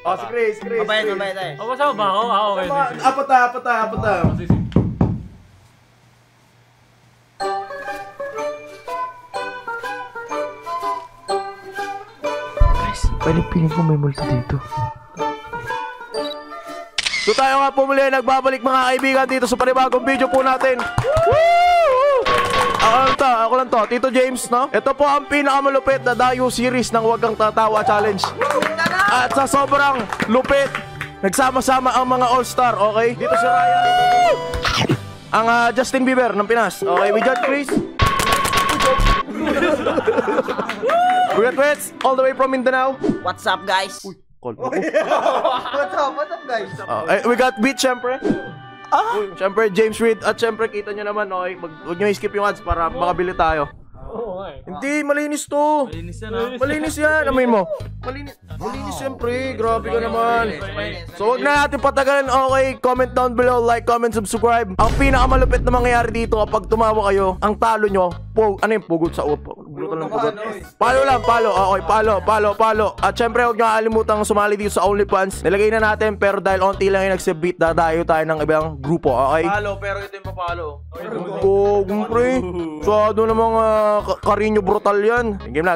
Oh, si Chris. Mabayad tayo. O, masama ba ako? Okay. Apat tayo. Piling ko may multo dito. So tayo nga po muli, nagbabalik mga kaibigan dito sa panibagong video po natin. Ako lang to, Tito James, no? Ito po ang pinakamalupit na Dayo series ng Huwag Kang Tatawa Challenge. At sa sobrang lupit, nagsama-sama ang mga all-star, okay? Dito si Ryan. Ang Justin Bieber ng Pinas. Okay, we got Chris. We got Wets, all the way from Mindanao. What's up, guys? What's up, guys? We got Beat, syempre. Syempre, James Reid. At syempre, kita nyo naman, okay? Huwag nyo i-skip yung ads para makabili tayo. Hindi, malinis to. Malinis yan. Amoy mo. Malinis syempre. Grabe ka naman. So, huwag na natin patagalin. Okay, comment down below. Like, comment, subscribe. Ang pinakamalupit na mangyayari dito kapag tumawa kayo, ang talo nyo, ano yung pugot sa upo? Brutal ng pugot. Palo lang, palo. Okay, palo. At syempre, huwag nyo kalimutang sumali dito sa OnlyFans. Nilagay na natin, pero dahil onti lang yung nagsabit, dadayo tayo ng ibang grupo, okay? Palo, pero ito yung papalo. Oo, pre. Sado namang Carino brutal yan. Game na.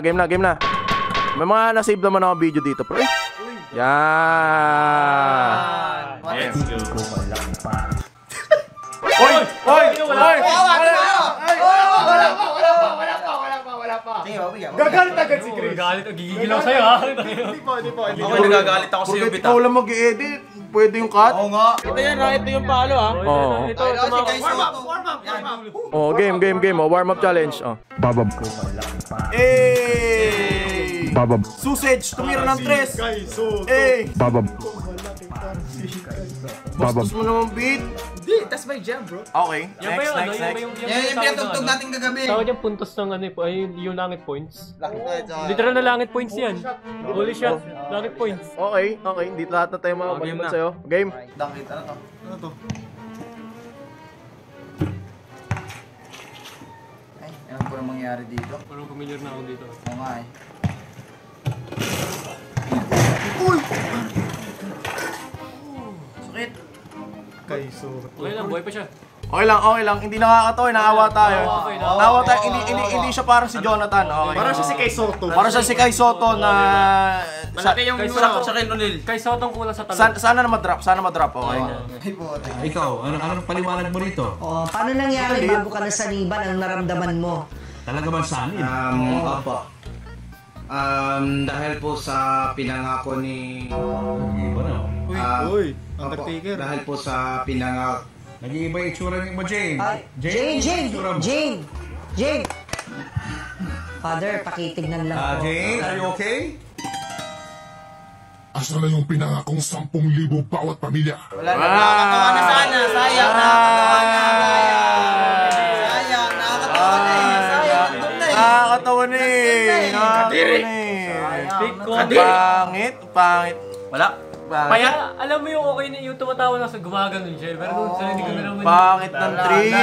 May mga nasave naman ako video dito, pre. Yan. Let's go. Oy! Gagalit agad si Chris. Galit, gigigil ako sa'yo, ha? Hindi po. Ako nagagalit ako sa iyo, Ikaw lang mag-i-edit. Pwede yung cut? Oo nga. Ito yan, ito yung palo, ha? Oo. Ito, Warm up. Oh, game. Oh, warm up challenge. Oh. Babab. Hey! Babab. Sausage, tumira ng tres. Guys, Hey! Babab. Bastos mo naman, beat. Hindi, that's my jam, bro. Okay, Yan ba yung ano? Yan ba yung Yan yung pinatugtog natin kagabi. tawag yung puntos ng ano ay yung langit points. Literal na langit points yan. Holy shot, langit points. Okay. Hindi lahat na tayo mabalimat sa'yo. Game. Dangkit, ano to? Ay, ano po na mangyari dito? Parang familiar na ako dito. Oo nga eh. Sakit. Okay lang, buhay pa siya. Okay lang. Hindi nakakatawa, naawa tayo. Okay. Naawa tayo. Hindi siya parang si Jonathan. Okay. Parang siya si Kay Soto. Parang siya si Kai Soto na Malaki yung sa kay Ronil. Kay Sotong kulang sa talon. sana na ma-drop. Okay. Ay po. Ikaw, anong paliwanag mo rito? Oh, paano nangyari bago ka nasaniban ang naramdaman mo? Talaga bang sanib? Opo. Dahil po sa pinangako ni... Iba na. Uy, Undertaker. Dahil po sa pinangako... Nag-iiba yung itsura mo, Jane. Jane! Father, pakitignan lang po. Jane, are you okay? Asa na yung pinangakong 10,000 bawat pamilya? wala na. Nakakatawa na sana. Sayang, nakakatawa na. Sayang, nakakatawa na eh. Sayang, doon na eh. Nakakatawa na eh. Pangit. Wala. Kaya, alam mo yung okay na yung tumatawa lang sa gumaganon siya. Pero doon sa hindi ko naman. Pangit ng trip.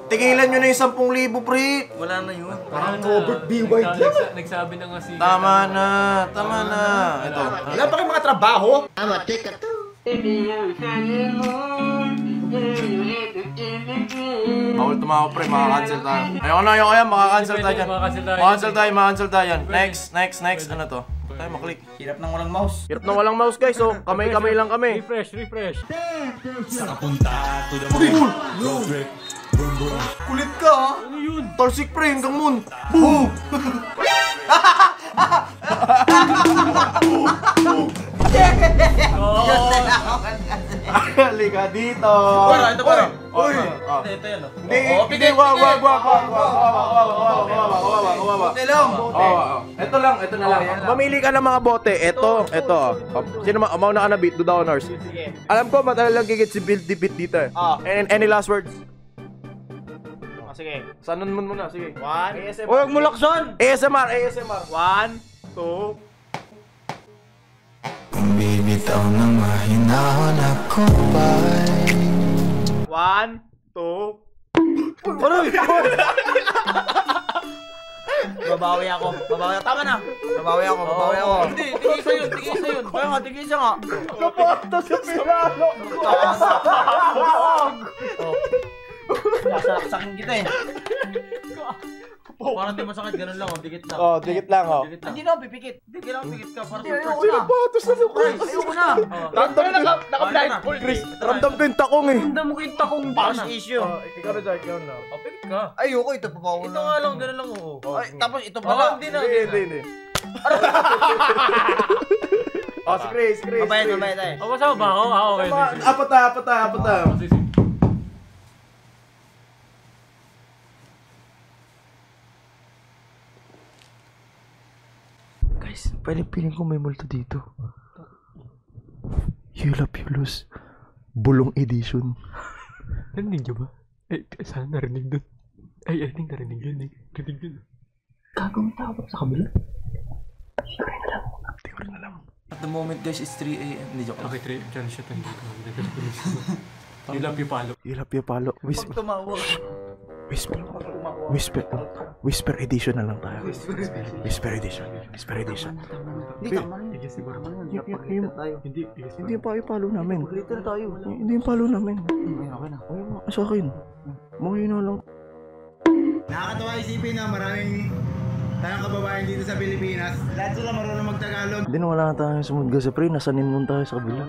Tigilan nyo na yung 10,000, pre. Wala na yun. Parang Robert B. White lang. Nagsabi na nga si... Tama na. Ito. Wala pa kayong mga trabaho? Bawal tumawa, pre. Makakancel tayo. Ayoko na yan. Makakancel tayo dyan. Makakancel tayo yan. Next. Ano to? Tayo maklik. Hirap nang walang mouse. Hirap na walang mouse, guys. So, kamay lang kami. Refresh. Kulit ka, ha? Ano yun? Torsik, pre. Hanggang moon. Boom! Halika dito. Ito pa rin. Uy! Ito yan. Hindi, wag. Ito na lang. Mamili ka ng mga bote. Ito. Sino mauna ka na beat? Do the honors. Alam ko, matagal lang gigit si Bill Dipit dito eh. Any last words? Sige. Sanon mo muna, sige. Huwag mo lakson. ASMR. 1, 2. Bibitaw na mahinahon ako ba'y 1, 2. Babawi ako. Tama na. Babawi ako. Hindi, tigisa yun. Kaya nga, tigisa nga. Kapato sa pinalo! Sakin kita eh. Parang di masakit, ganun lang, dikit lang. Oh, dikit lang, oh. Hindi na, pipikit. Hindi, kailangan pikit ka para Hindi, sa ayoko first. na. Patos na sa Chris! Ayoko na. Ramdam ko naka-blindfold, Chris. Ramdam ko yung takong eh. Ramdam mo kita kung Boss issue. Ikaw na, Jack, ikaw na. Oh, pikit ka. Ayoko, ito pa ako Ito nga lang, ganun lang, oo. Ay, tapos ito Oh, pala. hindi na. Hindi. Oh, si Chris. Mabayad tayo. Oh, masama ba ako? Okay. Apat tayo. Guys, piling ko may multo dito. Hulap Hulus. Bulong edition. Narinig niyo ba? Sana narinig dun. I think narinig dun eh. Narinig dun. Gagawin tawag sa kabila. Hindi ko rin alam. At the moment guys, it's 3 a.m. Hindi, joke lang. Okay, dyan siya tayo dito. Hilap yung palo. Hulap yung palo. Pag tumawag. Whisper edition na lang tayo. Whisper edition. Hindi, tama na yun. Siguro. Hindi yung palo namin. Glitter tayo. Hindi yung palo namin. Okay na. Sa akin. Mahina lang. Nakakatawa isipin na maraming tayong kababayan dito sa Pilipinas. Lahat sila marunong mag-Tagalog. Hindi na wala na tayo sumudga sa pre. Nasanin nun tayo sa kabila.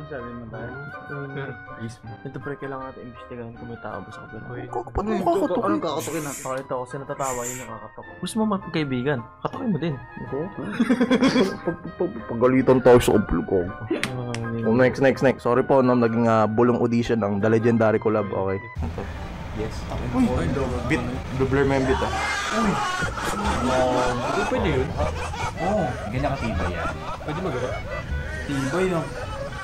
Ito pre, kailangan natin imbestigahan kung may tao ba sa kabila. Paano mo kakatok? Anong kakatukin na? Pakita ko, kasi natatawa yun yung kakatok. Gusto mo magkaibigan, katokin mo din. Pagalitan tayo sa kablog ko. Next. Sorry po, no, naging bulong audition ng The Legendary Collab. Okay. Yes. Uy! Bit. Blur mo yung bit ah. Pwede yun. Ganyan katibay yan. Pwede magawa. Tibay no.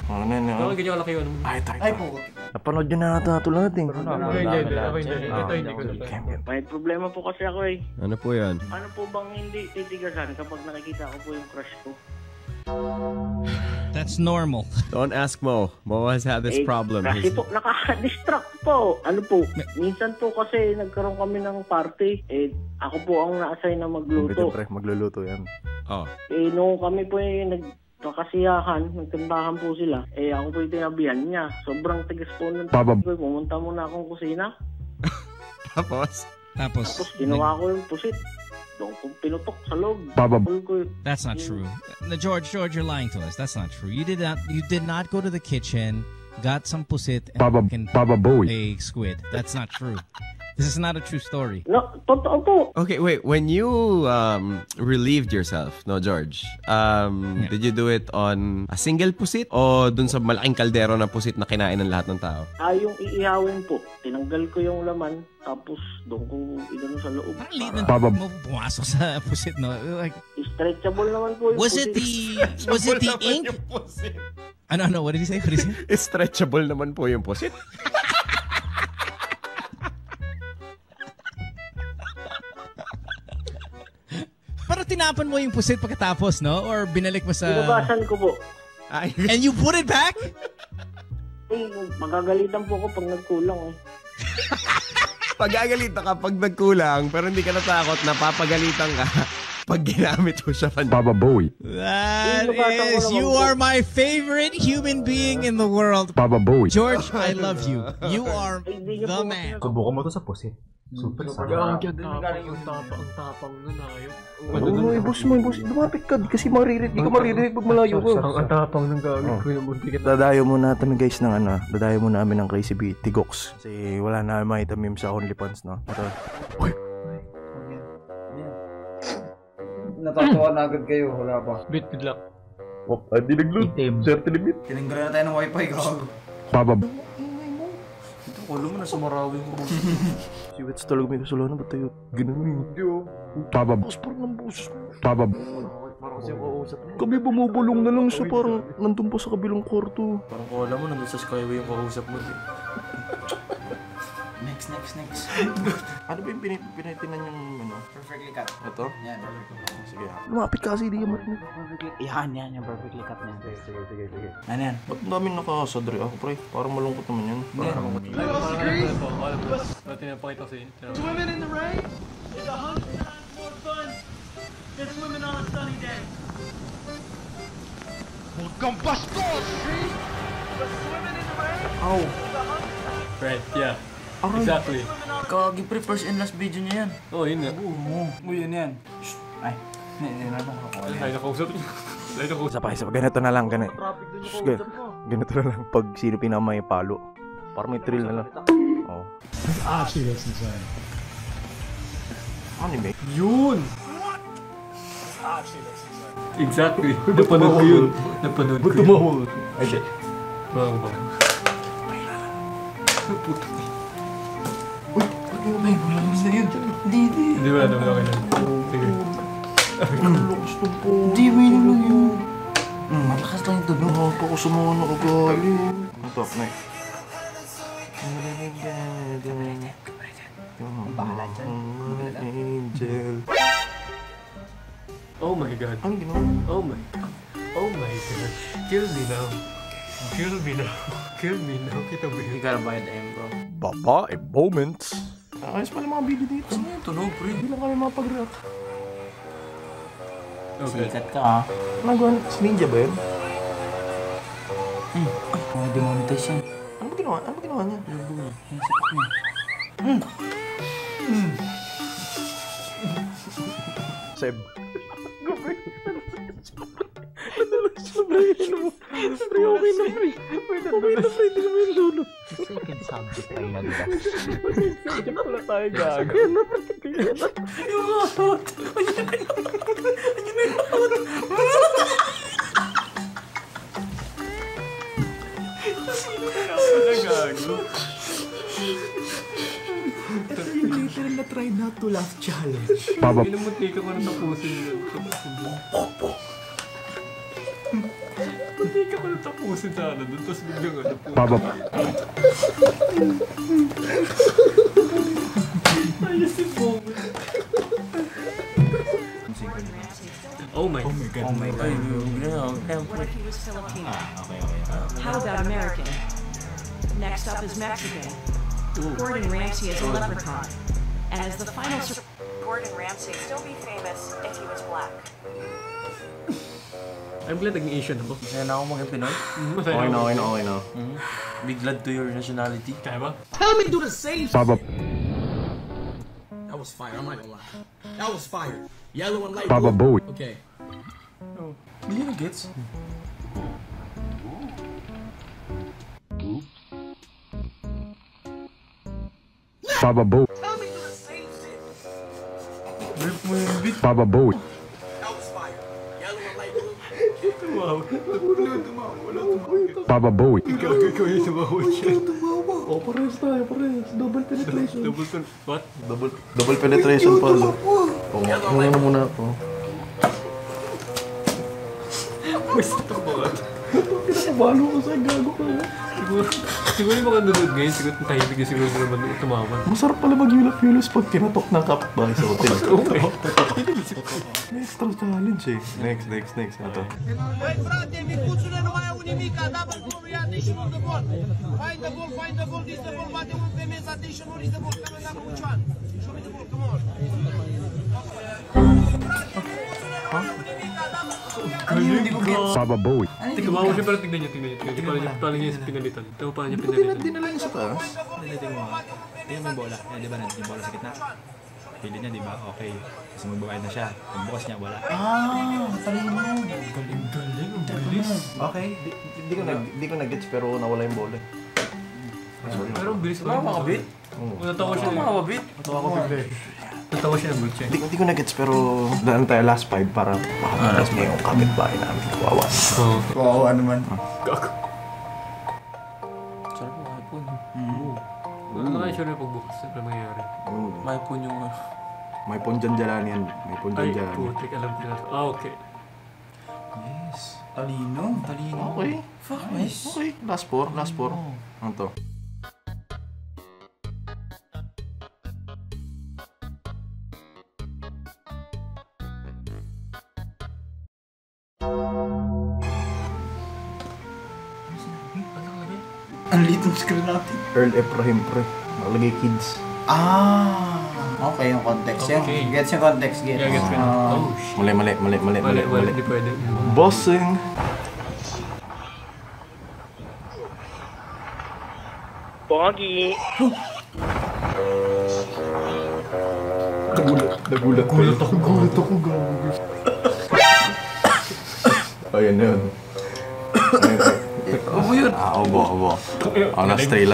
Bakit ganyan kalaki yun? Ay po. Napanood nyo na ata ito lahat eh. Ako hindi. Ito hindi ko na. May problema po kasi ako eh. Ano po yan? Ano po bang hindi titigasan kapag nakikita ko po yung crush ko? That's normal. Don't ask Mo. Mo has had this problem. Kasi po, nakaka-distract po. Ano po, minsan po kasi nagkaroon kami ng party. Ako po ang na-assign na magluto. Siyempre, magluluto yan. Oh. Nung kami po nagkakasiyahan, nagkantahan po sila. Ako po yung tinabihan niya. Sobrang tigas po nun. Pumunta muna akong kusina. Tapos? Tapos ginawa ko yung pusit. Doon kong pinutok sa loob. That's not true. George, you're lying to us. That's not true. You did not go to the kitchen, got some pusit, and a squid. That's not true. This is not a true story. No, totoo po. Okay, wait. When you relieved yourself, no, George, did you do it on a single pusit o dun sa malaking kaldero na pusit na kinain ng lahat ng tao? Yung iihawin po, tinanggal ko yung laman, tapos doon ko inano sa loob. Parang liit na mo pumasok sa pusit, no? Like, stretchable naman po yung was it the ink? Ano, what did he say? Stretchable naman po yung pusit. Pero tinapan mo yung pusit pagkatapos, no? Or binalik mo sa... Binugasan ko po. And you put it back? Magagalitan po ako pag nagkulang eh. Pagagalitan ka pag nagkulang, pero hindi ka natakot na papagalitan ka pag ginamit mo siya pan... Bababoy. That is, you are my favorite human being in the world. Bababoy. George, I love you. You are the man. Subukan mo to sa pusit. Super Ang tapang nun ayun. Ano, boss mo. Lumapit ka kasi maririnig. Di ka maririnig pag malayo ka. Ang tapang ng gagawin ko yung bunti kita. Dadayo muna namin guys ng dadayo muna namin ng Crazy B, Tigox. Kasi wala na makita meme sa OnlyFans, no? Ito. Uy! Natatawa na agad kayo, wala pa. Bit, good luck. Ay, di nag-load. Certain limit. Tinanggalan na tayo ng wifi, gago. Babab. Ulo mo na sumarawin mo. Si Wets talaga may kasalanan. Ba't tayo ganun eh? Hindi oh. Babab. Bus parang ng boses mo. Babab. Parang kasi kausap niya. Kami bumubulong na lang siya. Parang nandun pa sa kabilang kwarto. Parang kala mo nandun sa Skyway yung kausap mo. Next. Ano ba yung pinitinan yung Perfectly cut. Ito? Yan, perfectly cut. Sige. Lumapit kasi di ka marinig. Yan, yung perfectly cut na yan. Sige. Ano yan? Ba't ang daming nakasadre ako, pre? Parang malungkot naman yan. Tinapakita ko sa inyo. There's women on a sunny day. Huwag kang bastos! Oh. Right, yeah. Exactly. Kagi pre, first and last video niya yan. Oh, yun nga. Oo, yun yan. Shh. Ay, hindi na lang ako. Ay, nakausap niya. Ay, nakausap. Isa pa. Ganito na lang, ganito. Ganito na lang pag sino pinamay palo. Para may thrill na lang. Oh. Anime? Yun! Exactly. Napanood ko yun. Napanood ko yun. Ba't tumawag? Ay, shit. Bang, bang. Puta ko. Uy, ay, wala naman na yun. Hindi wala naman ako yun. Sige. Hindi, winning lang yun. Malakas lang ito. Nakaka ko sumuha na ugali. Ang top, Nick. Bahala dyan. Angel. Oh my god. Ano ginawa? Oh my god. Oh my god. Kill me now. Kill me now. Kill me now. Kita ba yun? You gotta buy the M, bro. Babae moments. Ayos pala mga video dito. Ano yung tunog, pre? Hindi lang kami mapag-react. Okay. Sikat ka, ah. Nagawa, si Ninja ba yun? Ay, mga demonetize yan. Ano ba ginawa? Ano ba ginawa niya? Yung sipak niya. Seb. Second subject tayo na, diba? Diyan pala tayo gago. Yung hot! Ayun na yung hot! Sino ka na gago? Literal na try not to laugh challenge. Pinamunti ka ko na tapusin yun. Munti ka ko na tapusin sana doon. Tapos biglang ano po. Ayos si Bobo. Oh my god. Oh my god. What if he was Filipino? How about American? Next up is Mexican. Gordon Ramsay is a leprechaun. And as the final Gordon Ramsay still be famous if he was black. I'm glad naging Asian ako. Masaya na ako maging Pinoy. Okay na. Be glad to your nationality. Kaya ba? Tell me do the same shit. Baba. That was fire, I'm not gonna lie. That was fire. Yellow and light Baba blue. Bowie. Okay. Hindi nyo gets? Baba Bowie. Tell me do the same shit. Baba Bowie. That was fire. Yellow and light blue. Wow. Baba Bowie. Ikaw yung tumawad siya. Oh, parehas tayo, parehas. Double penetration. What? Double penetration pala. Oh, muna ako. Gusto ko ba? Kinakabalo ko sa gago ka. Siguro yung mga nanonood ngayon, siguro tahimik yung siguro naman tumawa. Masarap pala mag-Eula-Fuelos pag tinatok ng kapitbahay sa hotel. Okay. May extra challenge eh. Next. Ito. Find the ball, this the ball, what the ball, famous attention, what is the ball, come on, number which one? Show me the ball, come on. Baba Bowie. Tumawa siya pero tignan niyo. Paano niya pinalitan. Paano niya pinalitan. Dinala niya sa taas. Tingnan mo. Tingnan mo yung bola. Yan, di ba? Yung bola sa gitna. Pili niya, di ba? Okay. Kasi magbabayad na siya. Pagbukas niya, wala. Talino. Galing. Ang bilis. Okay. Di ko nag-gets pero nawala yung bola. Pero ang bilis. Wala mga bit? Natawa siya. Wala mga bit? Natawa ko bigla eh. Natawa siya ng good check. Di ko nag-gets pero daan tayo last 5 para makapalas mo yung kapitbahay namin. Kawawa. Kawawa naman. Gago. Sarap mo, iPhone. Ano kaya sure na pagbukas na mangyayari? May iPhone yung... May ponjan-jalan yan. May Ay, ponjan-jalan. putik. Alam ko na. Okay. Yes. Talino. Okay. Fuck, nice. Okay. Last 4. Ano to? Ang litong screen natin. Earl Ephraim pre. Nakalagay kids. Okay, yung context. Okay. Gets yung context, gets. Yeah, gets ko na. Oh, shit. Mali. Hindi pwede. Bossing. Pogi. Nagulat ako, gago. Ayun na yun. Obo yun. Obo. Last three.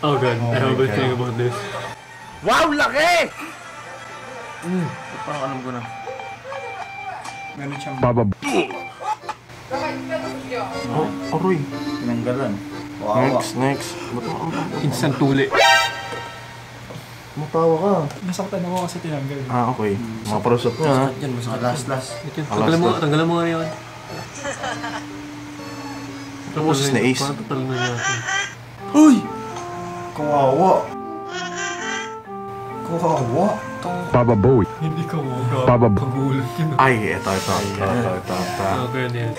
Oh god, I have a thing about this. Wow, laki! Parang alam ko na. Meron siyang Aroy. tinanggalan. Wow. Next. Instant tuli. Matawa ka. Nasaktan ako kasi tinanggal. Okay. Mga parusot niya, ha? Yan, masakit last. Tanggalan mo nga yun. Tapos na ace. Total na yata. Uy! Kawawa. Bababoy. Hindi ka mo. Pagulat yun. Ay, ito. Okay, ano yan?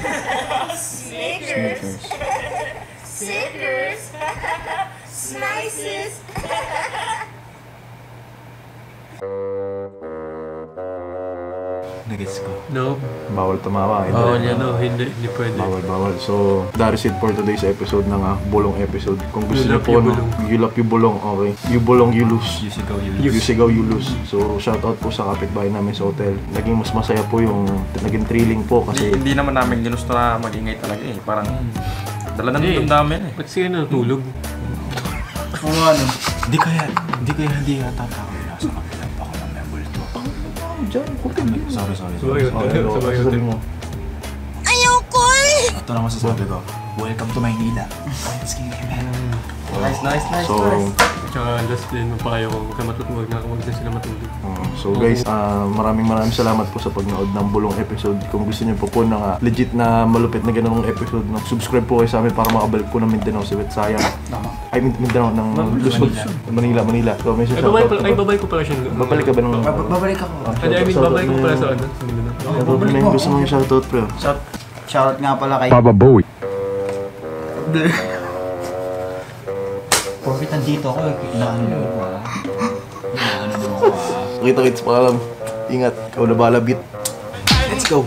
Snickers. Slices. Nagets ko. No. Bawal tumawa. Bawal yan, no. Hindi pwede. Bawal. So, that is it for today's episode ng Bulong episode. Kung gusto niyo po, you love, you bulong. Okay. You bulong, you lose. You sigaw, you lose. So, shoutout po sa kapitbahay namin sa hotel. Naging mas masaya po yung, naging thrilling po kasi... Hindi naman namin ginusto na mag-ingay talaga eh. Parang, dala na nung namin eh. Ba't siya natulog? Kung ano? Hindi kaya tatawin na sa kapilang ako ng may bulto. Sorry. Sabi mo. Ayoko eh! Ito na masasabi ko. Welcome to Maynila. Let's get it, man. Nice. So, Tsaka last din, mapayo ko. Huwag na sila matulog. so guys, maraming salamat po sa pagnood ng Bulong episode. Kung gusto niyo po ng legit na malupit na ganung episode, subscribe po kayo sa amin para makabalik po ng Mindanao sa Sayang. Ay, Mindanao ng Luzon. Manila. So, may babalik ko pala siya. Babalik ka ba nung... Babalik ako. Babalik ko pala sa ano? Babalik ko. Gusto mo yung shoutout, bro? Shoutout nga pala kay Bababoy. Porfit nandito ako, inaano mo ako. Kita-kits pa lang. Ingat, ikaw na bala, bit. Let's go!